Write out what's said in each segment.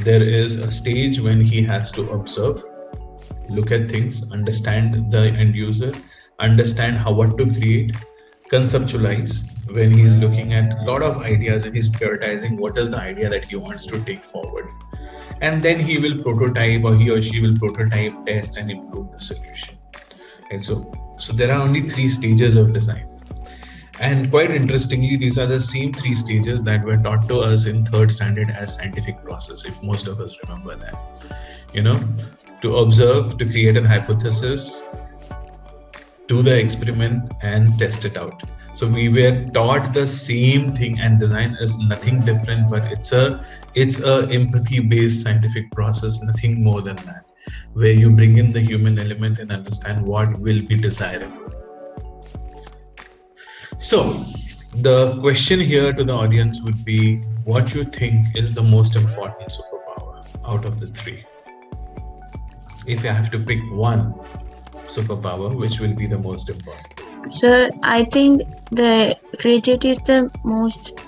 There is a stage when he has to observe, look at things, understand the end user, understand what to create, conceptualize. When he's looking at a lot of ideas and he's prioritizing what is the idea that he wants to take forward, and then he will prototype, or he or she will prototype, test, and improve the solution. And so there are only 3 stages of design. And quite interestingly, these are the same 3 stages that were taught to us in 3rd standard as scientific process, if most of us remember that. To observe, to create an hypothesis, do the experiment, and test it out. So we were taught the same thing, and design is nothing different, but it's a empathy-based scientific process, nothing more than that, where you bring in the human element and understand what will be desirable. So the question here to the audience would be, what you think is the most important superpower out of the 3? If you have to pick one superpower, which will be the most important? Sir, I think the creativity is the most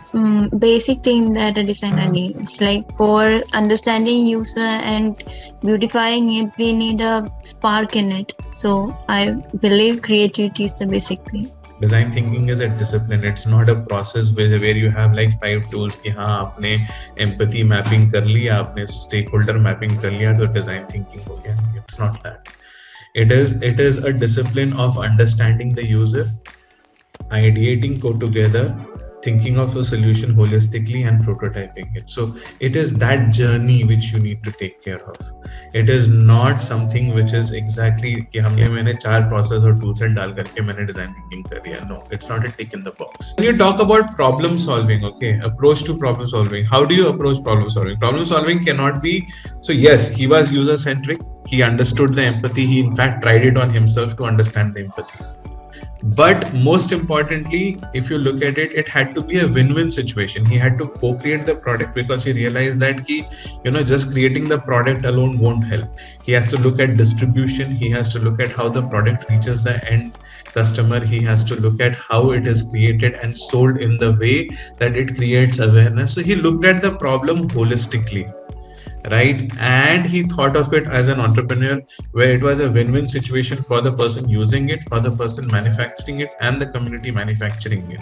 basic thing that a designer needs. Like, for understanding user and beautifying it, we need a spark in it. So I believe creativity is the basic thing. Design thinking is a discipline. It's not a process where you have like 5 tools कि हाँ आपने empathy mapping कर लिया, आपने stakeholder mapping कर लिया, तो design thinking हो गया. It's not that. It is a discipline of understanding the user, ideating code together, thinking of a solution holistically, and prototyping it. So it is that journey which you need to take care of. It is not something which is exactly कि हमने मैंने 4 process और tool set डाल करके मैंने design thinking कर दिया. No, it's not a tick in the box. When you talk about problem solving, okay, approach to problem solving. How do you approach problem solving? Problem solving cannot be, so yes, he was user centric. He understood the empathy. He in fact tried it on himself to understand the empathy. But most importantly, if you look at it, it had to be a win-win situation. He had to co-create the product because he realized that just creating the product alone won't help. He has to look at distribution. He has to look at how the product reaches the end customer. He has to look at how it is created and sold in the way that it creates awareness. So he looked at the problem holistically. Right, and he thought of it as an entrepreneur, where it was a win-win situation for the person using it, for the person manufacturing it, and the community manufacturing it.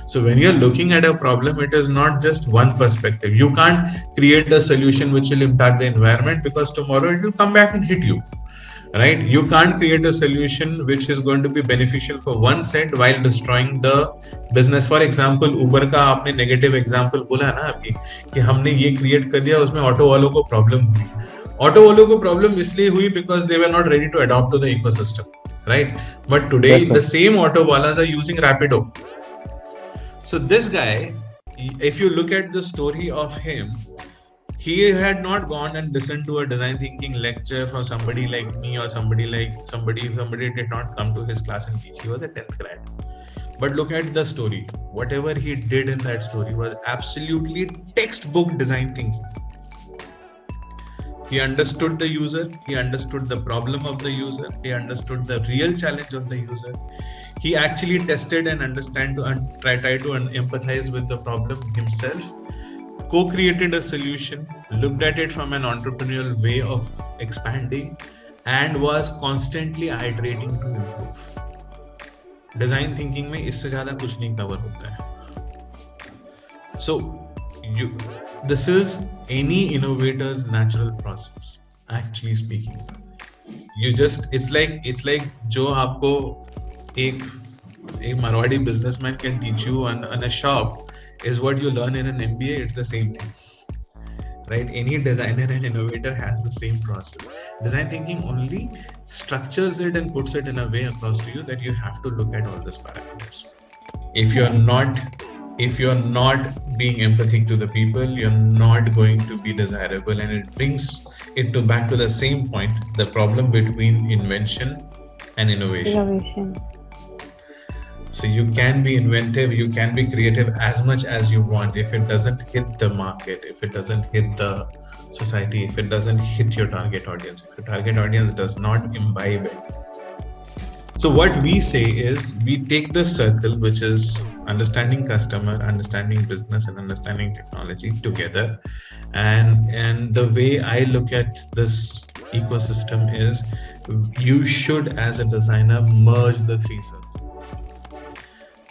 So when you're looking at a problem, it is not just one perspective. You can't create a solution which will impact the environment, because tomorrow it will come back and hit you. Right? You can't create a solution which is going to be beneficial for one set while destroying the business. For example, Uber का आपने negative example बोला ना अभी कि हमने ये create कर दिया, उसमें ऑटो वालों को problem हुई. ऑटो वालों को problem इसलिए हुई because they were not ready to adopt to the ecosystem, right? But today the same auto walas are using Rapido. So this guy, if you look at the story of him, he had not gone and listened to a design thinking lecture from somebody like me or somebody did not come to his class and teach. He was a 10th grad. But look at the story. Whatever he did in that story was absolutely textbook design thinking. He understood the user. He understood the problem of the user. He understood the real challenge of the user. He actually tested and tried to empathize with the problem himself. Co-created a solution, looked at it from an entrepreneurial way of expanding, and was constantly iterating to improve. Design thinking में इससे ज़्यादा कुछ नहीं cover होता है. So this is any innovator's natural process. Actually speaking, it's like जो आपको एक Marwari businessman can teach you on a shop is what you learn in an MBA. It's the same thing, right? Any designer and innovator has the same process. Design thinking only structures it and puts it in a way across to you that you have to look at all these parameters. If you're not being empathic to the people, you're not going to be desirable, and it brings it back to the same point, the problem between invention and innovation. So you can be inventive, you can be creative as much as you want. If it doesn't hit the market, if it doesn't hit the society, if it doesn't hit your target audience, if your target audience does not imbibe it, So what we say is we take the circle, which is understanding customer, understanding business, and understanding technology together. And the way I look at this ecosystem is you should, as a designer, merge the three circles.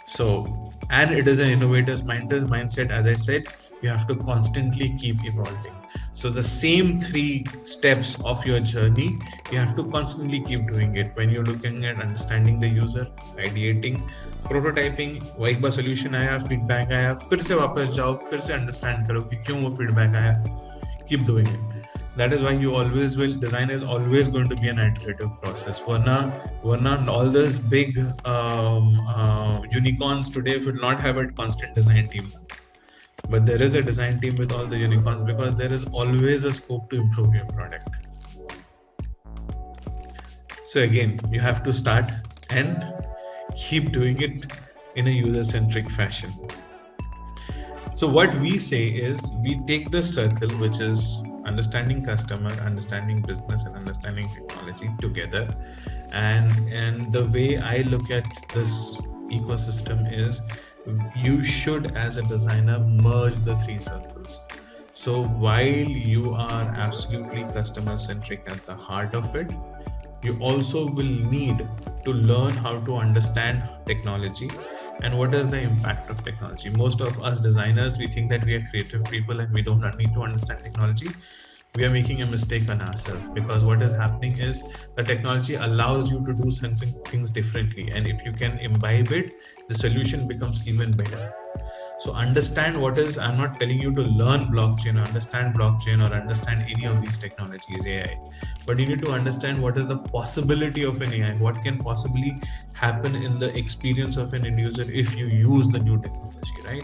So, and it is an innovator's mindset. As I said, you have to constantly keep evolving. So the same three steps of your journey, you have to constantly keep doing it. When you're looking at understanding the user, ideating, prototyping, वो एक बार solution आया, feedback आया, फिर से वापस जाओ, फिर से understand करो कि क्यों वो feedback आया. Keep doing it. That is why you always will. Design is always going to be an iterative process. Varna all those big unicorns today will not have a constant design team. But there is a design team with all the unicorns because there is always a scope to improve your product. So again, you have to start and keep doing it in a user-centric fashion. So what we say is we take the circle, which is understanding customer, understanding business, and understanding technology together. And the way I look at this ecosystem is you should, as a designer, merge the three circles. So while you are absolutely customer centric at the heart of it, you also will need to learn how to understand technology and what is the impact of technology. Most of us designers, we think that we are creative people and we don't need to understand technology. We are making a mistake on ourselves, because what is happening is the technology allows you to do things differently, and if you can imbibe it, the solution becomes even better. So understand what is, I'm not telling you to learn blockchain or understand blockchain or understand any of these technologies, AI, but you need to understand what is the possibility of an AI, what can possibly happen in the experience of an end user if you use the new technology, right?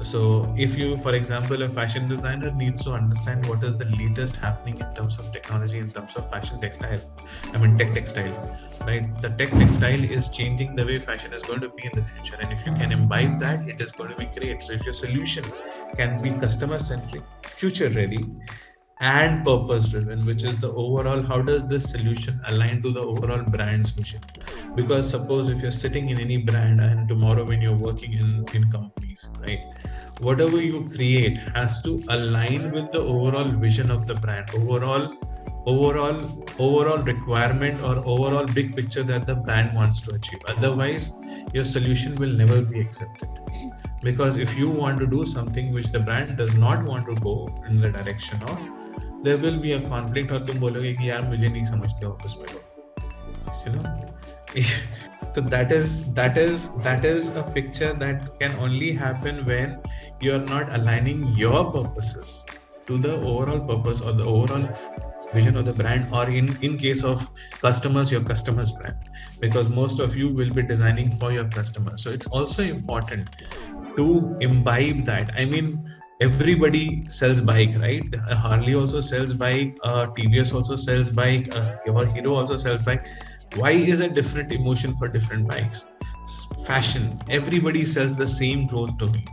So if you, for example, a fashion designer needs to understand what is the latest happening in terms of technology, in terms of fashion textile, tech textile, right? The tech textile is changing the way fashion is going to be in the future. And if you can imbibe that, it is going to be great. So if your solution can be customer centric, future ready, and purpose driven, which is the overall, how does this solution align to the overall brand's vision? Because suppose if you're sitting in any brand and tomorrow when you're working in companies, right, whatever you create has to align with the overall vision of the brand, overall requirement or overall big picture that the brand wants to achieve. Otherwise your solution will never be accepted. Because if you want to do something which the brand does not want to go in the direction of, there will be a conflict और तुम बोलोगे कि यार मुझे नहीं समझते office में लोग, you know. So that is a picture that can only happen when you are not aligning your purposes to the overall purpose or the overall vision of the brand, or in case of customers, your customer's brand, because most of you will be designing for your customers. So it's also important to imbibe that. I mean, everybody sells bike, right? A Harley also sells bike, TVS also sells bike, your Hero also sells bike. Why is a different emotion for different bikes? Fashion, everybody sells the same clothes to me.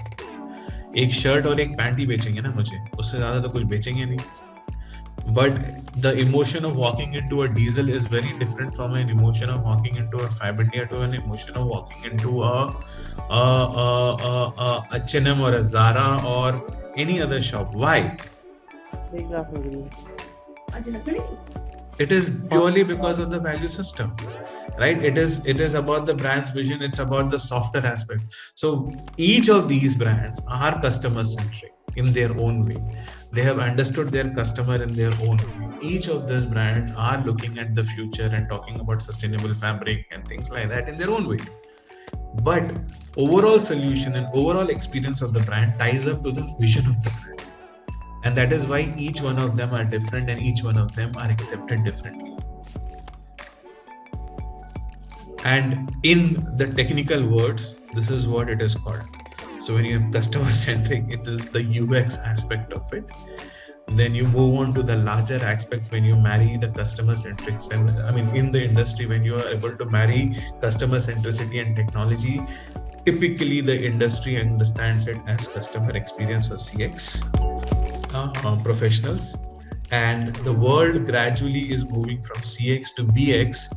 एक shirt और एक pant ही बेचेंगे ना मुझे, उससे ज्यादा तो कुछ बेचेंगे नहीं. But the emotion of walking into a diesel is very different from an emotion of walking into a Fabridia to an emotion of walking into a H&M or a Zara or any other shop. Why? It is purely because of the value system, right? It is about the brand's vision. It's about the softer aspects. So each of these brands are customer centric in their own way. They have understood their customer in their own way. Each of these brands are looking at the future and talking about sustainable fabric and things like that in their own way. But overall solution and overall experience of the brand ties up to the vision of the brand. And that is why each one of them are different and each one of them are accepted differently. And in the technical words, this is what it is called. So when you have customer centric, it is the UX aspect of it. Then you move on to the larger aspect when you marry the customer centric. I mean, in the industry, when you are able to marry customer centricity and technology, typically the industry understands it as customer experience or CX professionals. And the world gradually is moving from CX to BX,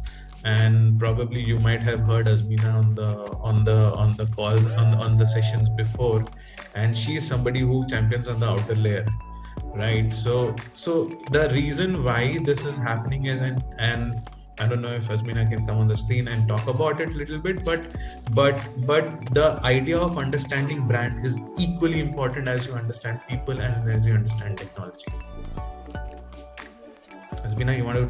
and probably you might have heard Azmina on the calls on the sessions before, and she is somebody who champions on the outer layer, right? So the reason why this is happening is, and I don't know if Azmina can come on the screen and talk about it a little bit, but the idea of understanding brand is equally important as you understand people and as you understand technology. Azmina, you want to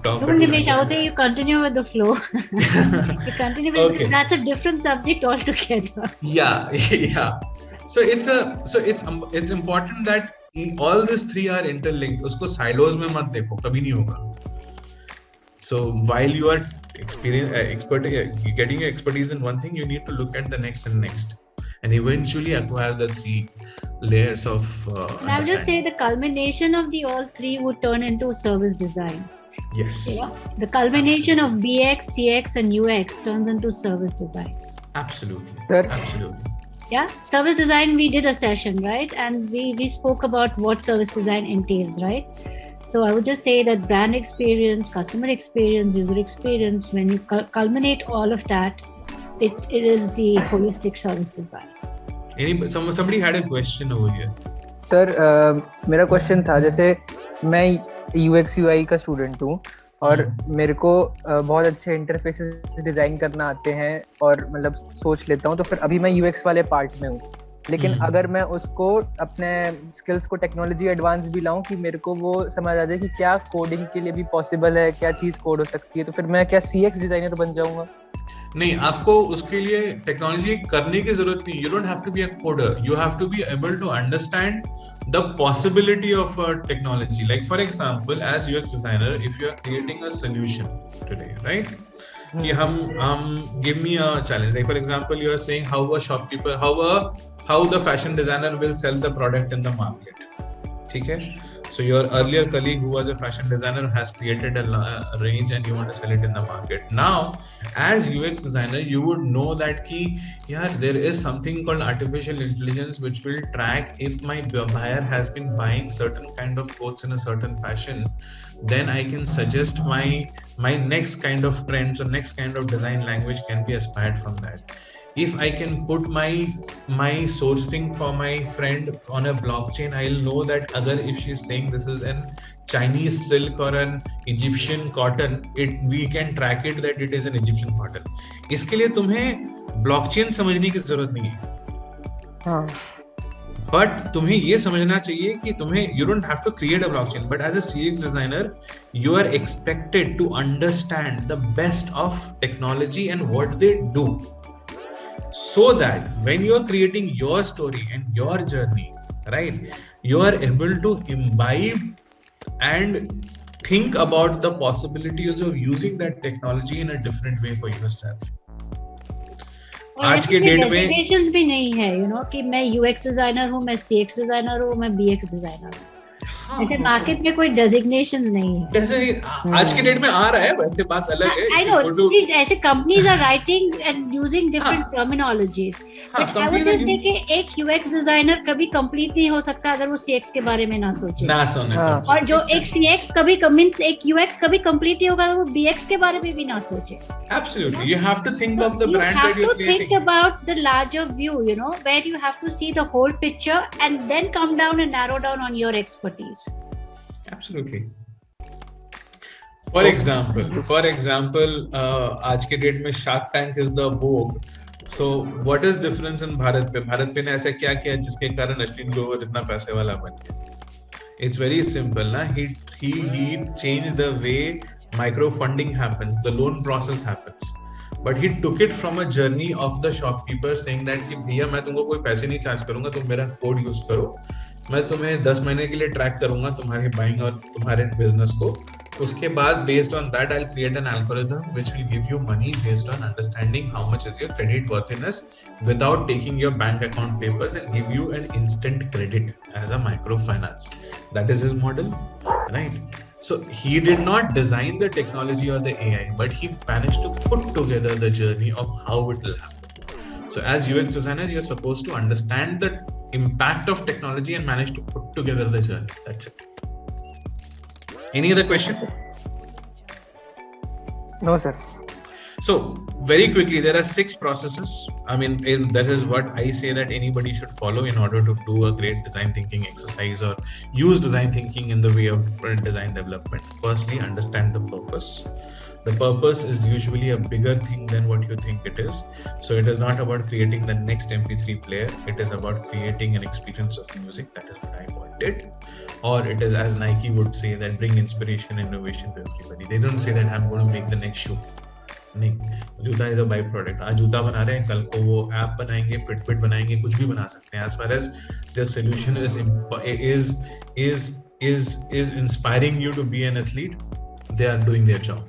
talk? No, Nimesh, I would say you continue with the flow. You continue with Okay. That's a different subject altogether. Yeah. So it's important that all these three are interlinked. Usko silos mein mat dekho, kabhi nahi hoga. So while you are getting your expertise in one thing, you need to look at the next and next, and eventually acquire the three layers of And I would just say the culmination of the all three would turn into service design. Yes. Yeah? The culmination of BX, CX and UX turns into service design. Absolutely. Sir. Absolutely. Yeah, service design, we did a session, right? And we spoke about what service design entails, right? So I would just say that brand experience, customer experience, user experience, when you culminate all of that, it is the holistic service design. Somebody had a question over here. Sir मेरा question था, जैसे मैं UX UI का student हूँ और मेरे को बहुत अच्छे इंटरफेसेस डिजाइन करना आते हैं और मतलब सोच लेता हूँ, तो फिर अभी मैं UX वाले पार्ट में हूँ, लेकिन अगर मैं उसको अपने स्किल्स को टेक्नोलॉजी एडवांस भी लाऊं कि मेरे को वो समझ आ जाए कि क्या कोडिंग के लिए भी पॉसिबल है, क्या चीज कोड हो सकती है, तो फिर मैं क्या CX डिजाइनर बन जाऊंगा? नहीं, आपको उसके लिए टेक्नोलॉजी करने की जरूरत नहीं. You don't have to be a coder. You have to be able to understand the possibility of technology. Like for example, as UX designer, if you are creating a solution today, right? कि हम give me a challenge. Like for example, you are saying how a shopkeeper, how the fashion designer will sell the product in the market. ठीक है? So your earlier colleague who was a fashion designer has created a range and you want to sell it in the market. Now, as UX designer, you would know that there is something called artificial intelligence which will track if my buyer has been buying certain kind of clothes in a certain fashion. Then I can suggest my next kind of trends or next kind of design language can be aspired from that. If I can put my sourcing for my friend on a blockchain, I'll know that if she's saying this is an Chinese silk or an Egyptian cotton, we can track it that it is an Egyptian cotton. इसके लिए तुम्हें blockchain समझने की जरूरत नहीं है. But तुम्हें ये समझना चाहिए कि you don't have to create a blockchain, but as a CX designer, you are expected to understand the best of technology and what they do. So that when you are creating your story and your journey, right, you are able to imbibe and think about the possibilities of using that technology in a different way for yourself. आज के date में designations भी नहीं है, कि मैं UX designer हूँ, मैं CX डिजाइनर हूँ, मैं BX डिजाइनर हूँ. ऐसे मार्केट में कोई डेजिग्नेशंस नहीं है. जैसे आज के डेट में आ रहा है, वैसे बात अलग है. I know, ऐसे companies are writing and using different terminologies. But I would just say कि एक UX डिजाइनर कभी कंप्लीट नहीं हो सकता अगर वो CX के बारे में ना सोचे. और जो एक CX कभी मींस एक UX कभी कंप्लीट नहीं होगा अगर वो BX के बारे में भी ना सोचे. Absolutely, you have to think of the brand that you're creating. You have to think about the larger view, where you have to see the whole picture and then come down and narrow down on your expertise. Absolutely. For example, आज के date में Shark Tank is the vogue. So what is difference in Bharat पे ने ऐसा क्या किया जिसके कारण अश्विन ग्रोवर इतना पैसे वाला बन गया? It's very simple, ना? He changed the way micro funding happens, the loan process happens. But he took it from a journey of the shopkeeper saying that कि भैया मैं तुमको कोई पैसे नहीं चार्ज करूंगा, तुम मेरा कोड यूज करो, मैं तुम्हें 10 महीने के लिए ट्रैक करूंगा तुम्हारे बाइंग और तुम्हारे बिजनेस को. उसके बाद based on that I'll create an algorithm which will give you money based on understanding how much is your credit worthiness without taking your bank account papers and give you an instant credit as a microfinance. That is his model, right? So he did not design the technology or the AI, but he managed to put together the journey of how it will happen. So as UX designer, you're supposed to understand the impact of technology and manage to put together the journey. That's it. Any other question? No, sir. So very quickly, there are 6 processes. I mean, that is what I say that anybody should follow in order to do a great design thinking exercise or use design thinking in the way of design development. Firstly, understand the purpose. The purpose is usually a bigger thing than what you think it is. So it is not about creating the next MP3 player. It is about creating an experience of music. That is what I wanted. Or it is, as Nike would say, that bring inspiration, innovation to everybody. They don't say that I'm going to make the next shoe. नहीं, जूता is a by product. आज जूता बना रहे हैं, कल को वो ऐप बनाएंगे, फिटबिट बनाएंगे, कुछ भी बना सकते हैं. As far as their solution is inspiring you to be an athlete, they are doing their job.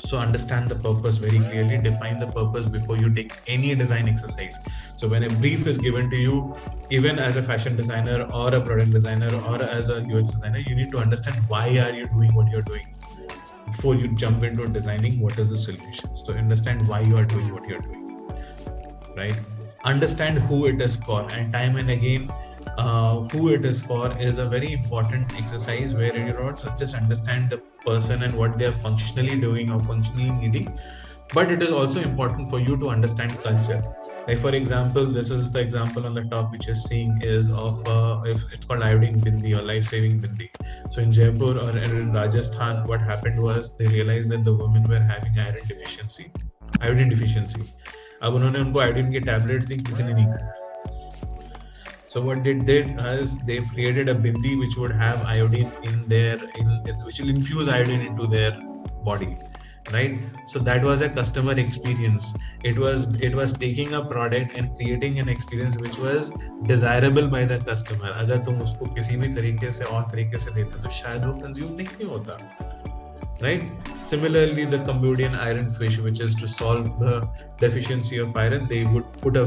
So understand the purpose very clearly, define the purpose before you take any design exercise. So when a brief is given to you, even as a fashion designer or a product designer or as a UX designer, you need to understand why are you doing what you're doing before you jump into designing what is the solution. So understand why you are doing what you're doing, right? Understand who it is for, and time and again, who it is for is a very important exercise where you don't just understand the person and what they are functionally doing or functionally needing, but it is also important for you to understand culture. Like for example, this is the example on the top which you're seeing is of it's called iodine bindi or life-saving bindi. So in Jaipur or in Rajasthan, what happened was they realized that the women were having iodine deficiency. अब उन्होंने उनको iodine के tablets दी, किसी ने नहीं खाया. So what they did is they created a bindi which would have iodine which will infuse iodine into their body, right? So that was a customer experience. It was taking a product and creating an experience which was desirable by the customer. अगर तुम उसको किसी भी तरीके से और तरीके से देते तो शायद वो consume नहीं होता. Right? Similarly, the Cambodian iron fish, which is to solve the deficiency of iron, they would put a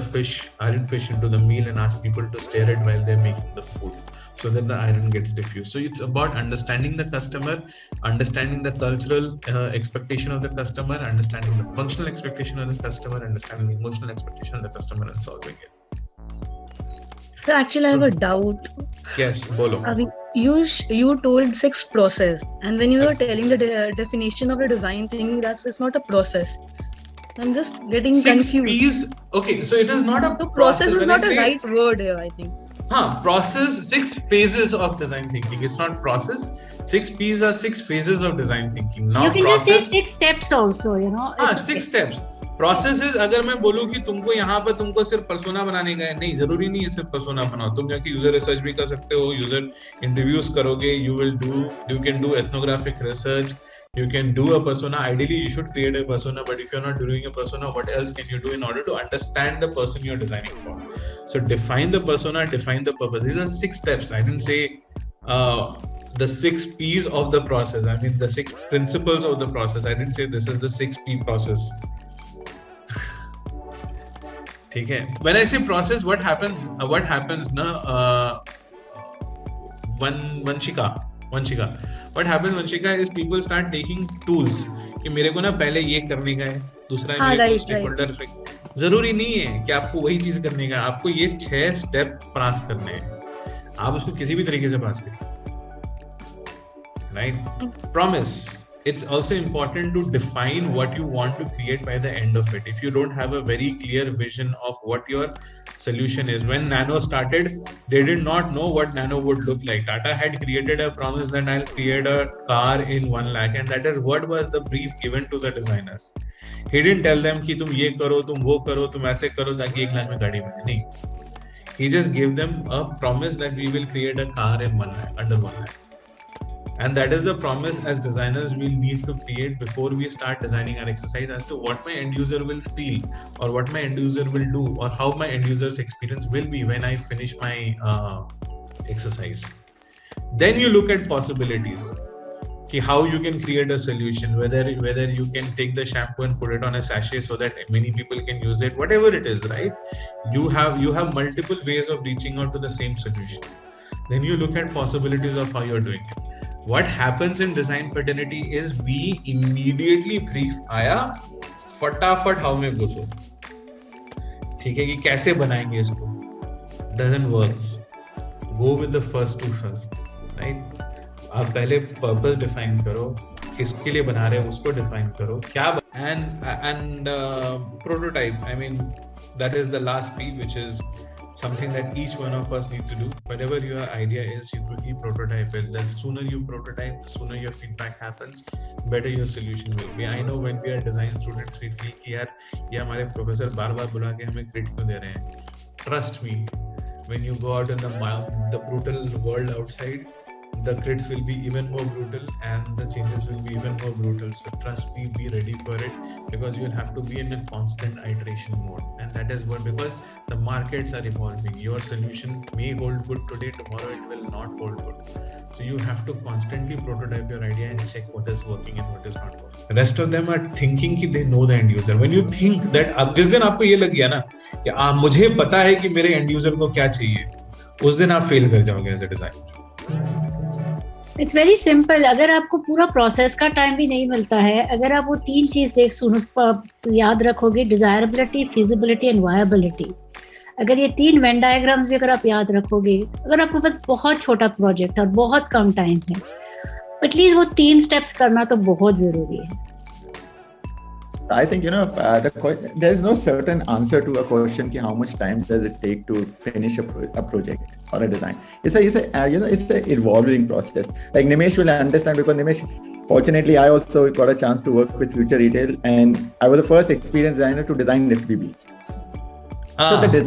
iron fish into the meal and ask people to stare it while they're making the food, so that the iron gets diffused. So it's about understanding the customer, understanding the cultural expectation of the customer, understanding the functional expectation of the customer, understanding the emotional expectation of the customer, and solving it. So actually, I have a doubt. Yes, bolo. You told 6 process, and when you were telling the definition of a design thing, that's not a process. I'm just getting 6 confused. P's. Okay, so it is not a so process is not a right word here, I think. Process, 6 phases of design thinking. It's not process. 6 P's are 6 phases of design thinking. Now you can process, just say 6 steps also, you know. 6 steps. Processes अगर मैं बोलूं कि तुमको यहाँ पर तुमको सिर्फ persona बनाने का है, नहीं, जरूरी नहीं है सिर्फ पर्सोना बनाओ. तुम जाके यूजर रिसर्च भी कर सकते हो, यूजर इंटरव्यूज करोगे, you can do ethnographic research, you can do a persona. Ideally you should create a persona, but if you're not doing a persona, what else can you do in order to understand the person you're designing for? So define the persona, define the purpose. These are 6 steps. I didn't say the 6 P's of the process. I mean the 6 principles of the process. I didn't say this is the 6 P process. ठीक है. When I say process, what happens ना, Vanshika, what happens Vanshika is people start taking tools कि मेरे को ना पहले ये करने का है, दूसरा है मेरे को स्टेकहोल्डर इफेक्ट. जरूरी नहीं है कि आपको वही चीज करने का है, आपको ये 6 स्टेप पास करने हैं, आप उसको किसी भी तरीके से पास करिए, right? Promise. It's also important to define what you want to create by the end of it. If you don't have a very clear vision of what your solution is. When Nano started, they did not know what Nano would look like. Tata had created a promise that I'll create a car in 1 lakh, and that is what was the brief given to the designers. He didn't tell them कि तुम ये करो, तुम वो करो, तुम ऐसे करो ताकि 1 लाख में गाड़ी बने. नहीं. He just gave them a promise that we will create a car in 1 lakh, under 1 lakh. And that is the promise as designers we'll need to create before we start designing our exercise as to what my end user will feel, or what my end user will do, or how my end user's experience will be when I finish my exercise. Then you look at possibilities. How you can create a solution, whether you can take the shampoo and put it on a sachet so that many people can use it, whatever it is, right? You have multiple ways of reaching out to the same solution. Then you look at possibilities of how you're doing it. What happens in design fraternity is we immediately brief आया, फटाफट how में घुसो, ठीक है, कि कैसे बनाएंगे इसको. Doesn't work. Go with the first 2 first, right? आप पहले पर्पस डिफाइन करो, किसके लिए बना रहे हो उसको डिफाइन करो, क्या and prototype. I mean, that is the last P, which is something that each one of us need to do. Whatever your idea is, you quickly prototype it. The sooner you prototype, the sooner your feedback happens, better your solution will be. I know when we are design students, we feel कि यार ये हमारे professor बार-बार बुला के हमें credit क्यों दे रहे हैं? Trust me, when you go out in the brutal world outside, the crits will be even more brutal and the changes will be even more brutal. So trust me, be ready for it, because you will have to be in a constant iteration mode. And that is what, because the markets are evolving. Your solution may hold good today, tomorrow it will not hold good. So you have to constantly prototype your idea and check what is working and what is not working. Rest of them are thinking कि they know the end user. When you think that, अब जिस दिन आपको ये लग गया ना कि मुझे पता है कि मेरे end user को क्या चाहिए, उस दिन आप फेल कर जाओगे as a designer. It's very simple. अगर आपको पूरा प्रोसेस का टाइम भी नहीं मिलता है, अगर आप वो 3 चीज याद रखोगे, डिजायरेबिलिटी, फिजिबिलिटी एंड वायबिलिटी, अगर ये 3 वेन डायग्राम्स भी अगर आप याद रखोगे, अगर आपके पास बहुत छोटा प्रोजेक्ट और बहुत कम टाइम है, एटलीस्ट वो 3 स्टेप्स करना तो बहुत जरूरी है. I think there is no certain answer to a question ki how much time does it take to finish a project or a design. It's a evolving process. Like Nimesh will understand, because Nimesh, fortunately, I also got a chance to work with Future Retail, and I was the first experienced designer to design FBB. So the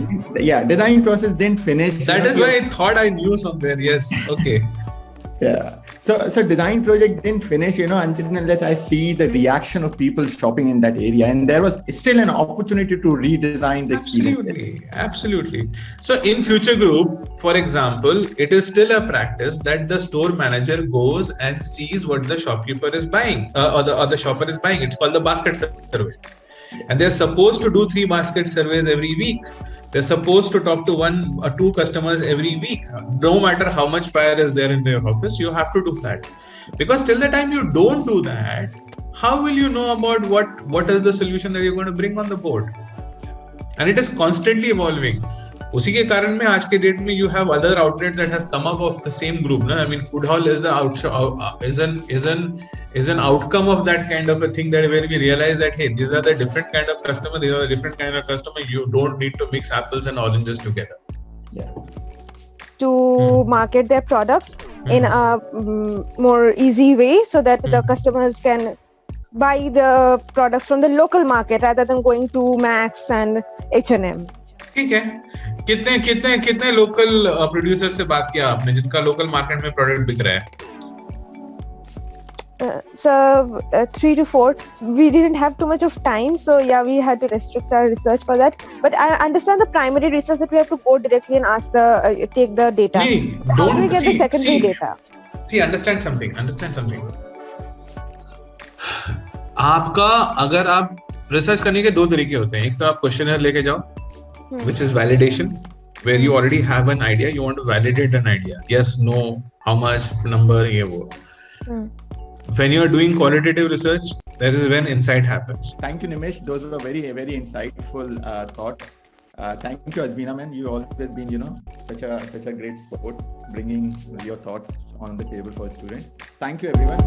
design process didn't finish. That is why I thought I knew somewhere. Yes. Okay. Yeah. So design project didn't finish, until unless I see the reaction of people shopping in that area, and there was still an opportunity to redesign the experience. Absolutely. So in Future Group, for example, it is still a practice that the store manager goes and sees what the shopkeeper is buying, or the shopper is buying. It's called the basket survey. And they're supposed to do 3 basket surveys every week. They're supposed to talk to 1 or 2 customers every week. No matter how much fire is there in their office, you have to do that. Because till the time you don't do that, how will you know about what is the solution that you're going to bring on the board? And it is constantly evolving. उसी के कारण में आज के date में you have other outlets that has come up of the same group, ना? I mean, food hall is an outcome of that kind of a thing, that where we realize that, hey, these are the different kind of customer, these are the different kind of customer. You don't need to mix apples and oranges together. Yeah. To market their products in a more easy way, so that the customers can buy the products from the local market rather than going to Max and H&M. ठीक है. कितने local producer से बात किया आपने जिनका local market में product बिक रहा है? So 3 to 4. We didn't have too much of time, so yeah, we had to restrict our research for that. But I understand the primary research that we have to go directly and ask take the data. How do we get the secondary data? See, understand something. आपका अगर आप research करने के 2 तरीके होते हैं. एक तो आप क्वेश्चनर लेके जाओ, which is validation, where you already have an idea, you want to validate an idea. Yes, no, how much, number, ye wo. When you are doing qualitative research, that is when insight happens. Thank you, Nimesh. Those were very, very insightful thoughts. Thank you, Azmeena, man. You always been, such a great sport, bringing your thoughts on the table for a student. Thank you, everyone.